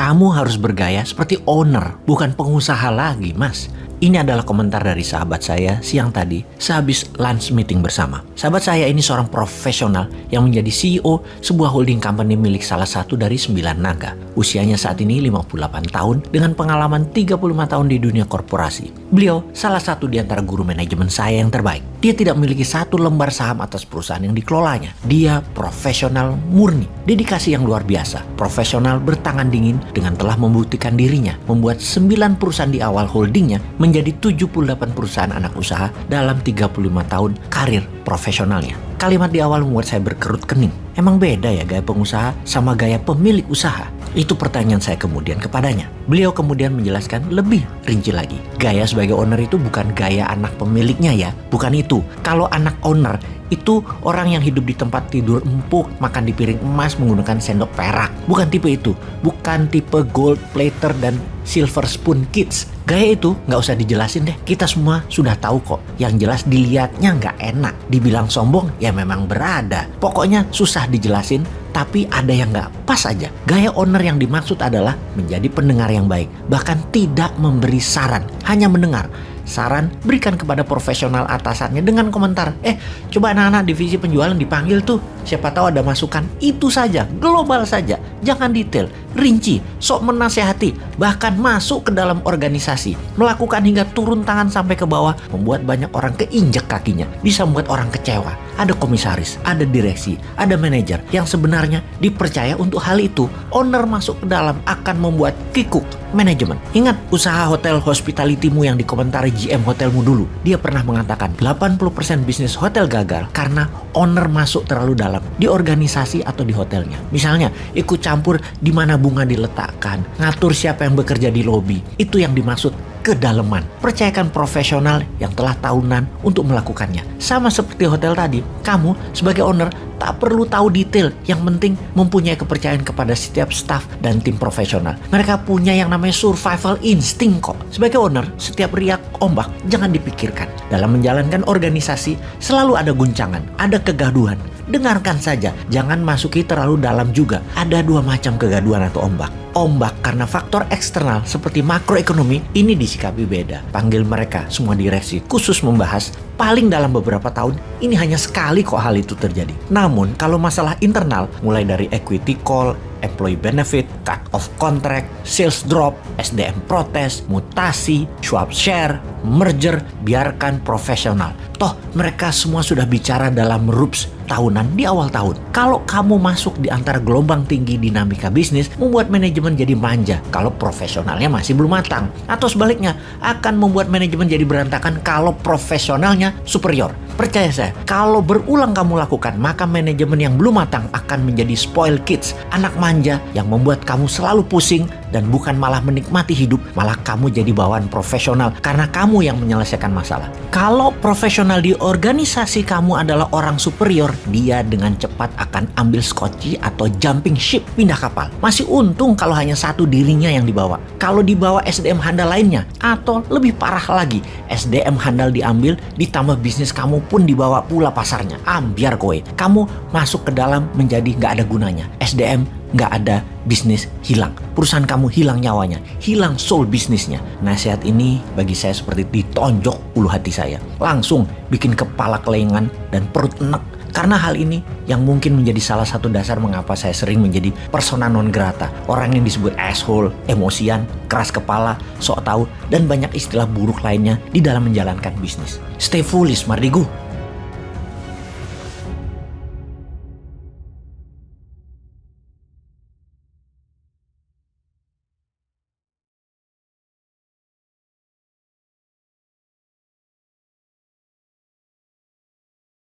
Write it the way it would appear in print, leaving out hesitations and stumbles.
Kamu harus bergaya seperti owner, bukan pengusaha lagi, Mas. Ini adalah komentar dari sahabat saya siang tadi sehabis lunch meeting bersama. Sahabat saya ini seorang profesional yang menjadi CEO sebuah holding company milik salah satu dari 9 naga. Usianya saat ini 58 tahun dengan pengalaman 35 tahun di dunia korporasi. Beliau salah satu di antara guru manajemen saya yang terbaik. Dia tidak memiliki satu lembar saham atas perusahaan yang dikelolanya. Dia profesional murni, dedikasi yang luar biasa. Profesional bertangan dingin dengan telah membuktikan dirinya membuat 9 perusahaan di awal holdingnya menjadi 78 perusahaan anak usaha dalam 35 tahun karir profesionalnya. Kalimat di awal membuat saya berkerut kening. Emang beda ya gaya pengusaha sama gaya pemilik usaha? Itu pertanyaan saya kemudian kepadanya. Beliau kemudian menjelaskan lebih rinci lagi. Gaya sebagai owner itu bukan gaya anak pemiliknya ya. Bukan itu. Kalau anak owner itu orang yang hidup di tempat tidur empuk, makan di piring emas menggunakan sendok perak. Bukan tipe itu. Bukan tipe gold plater dan silver spoon kids. Gaya itu nggak usah dijelasin deh. Kita semua sudah tahu kok. Yang jelas dilihatnya nggak enak. Dibilang sombong ya memang berada. Pokoknya susah dijelasin, tapi ada yang nggak pas aja. Gaya owner yang dimaksud adalah menjadi pendengar yang baik. Bahkan tidak memberi saran, hanya mendengar. Saran berikan kepada profesional atasannya dengan komentar, coba anak-anak divisi penjualan dipanggil tuh, siapa tahu ada masukan. Itu saja, global saja, jangan detail, rinci, sok menasehati, bahkan masuk ke dalam organisasi, melakukan hingga turun tangan sampai ke bawah, membuat banyak orang keinjek kakinya, bisa membuat orang kecewa. Ada komisaris, ada direksi, ada manajer yang sebenarnya dipercaya untuk hal itu. Owner masuk ke dalam akan membuat kikuk manajemen. Ingat usaha hotel hospitality-mu yang dikomentari GM hotelmu dulu. Dia pernah mengatakan 80% bisnis hotel gagal karena owner masuk terlalu dalam di organisasi atau di hotelnya. Misalnya ikut campur di mana bunga diletakkan, ngatur siapa yang bekerja di lobi. Itu yang dimaksud kedalaman. Percayakan profesional yang telah tahunan untuk melakukannya. Sama seperti hotel tadi, kamu sebagai owner tak perlu tahu detail. Yang penting mempunyai kepercayaan kepada setiap staff dan tim profesional. Mereka punya yang namanya survival instinct kok. Sebagai owner, setiap riak ombak jangan dipikirkan. Dalam menjalankan organisasi selalu ada guncangan, ada kegaduhan. Dengarkan saja, jangan masuki terlalu dalam juga. Ada 2 macam kegaduhan atau ombak. Ombak karena faktor eksternal seperti makroekonomi, ini disikapi beda. Panggil mereka semua direksi khusus membahas. Paling dalam beberapa tahun, ini hanya sekali kok hal itu terjadi. Namun kalau masalah internal, mulai dari equity call, employee benefit, cut off contract, sales drop, SDM protes, mutasi, swap share, merger, biarkan profesional. Toh mereka semua sudah bicara dalam rups tahunan di awal tahun. Kalau kamu masuk di antara gelombang tinggi dinamika bisnis, membuat manajemen jadi manja kalau profesionalnya masih belum matang. Atau sebaliknya, akan membuat manajemen jadi berantakan kalau profesionalnya superior. Percaya saya, kalau berulang kamu lakukan, maka manajemen yang belum matang akan menjadi spoil kids, anak manja yang membuat kamu selalu pusing dan bukan malah menikmati hidup, malah kamu jadi bawaan profesional karena kamu yang menyelesaikan masalah. Kalau profesional di organisasi kamu adalah orang superior, dia dengan cepat akan ambil skoci atau jumping ship, pindah kapal. Masih untung kalau hanya satu dirinya yang dibawa. Kalau dibawa SDM handal lainnya, atau lebih parah lagi, SDM handal diambil ditambah bisnis kamu pun dibawa pula pasarnya. Ambiar kowe, kamu masuk ke dalam menjadi nggak ada gunanya. SDM nggak ada, bisnis hilang. Perusahaan kamu hilang nyawanya, hilang soul bisnisnya. Nasihat ini bagi saya seperti ditonjok ulu hati saya. Langsung bikin kepala kelengan dan perut enek. Karena hal ini yang mungkin menjadi salah satu dasar mengapa saya sering menjadi persona non grata. Orang yang disebut asshole, emosian, keras kepala, sok tahu, dan banyak istilah buruk lainnya di dalam menjalankan bisnis. Stay foolish, Mardigu.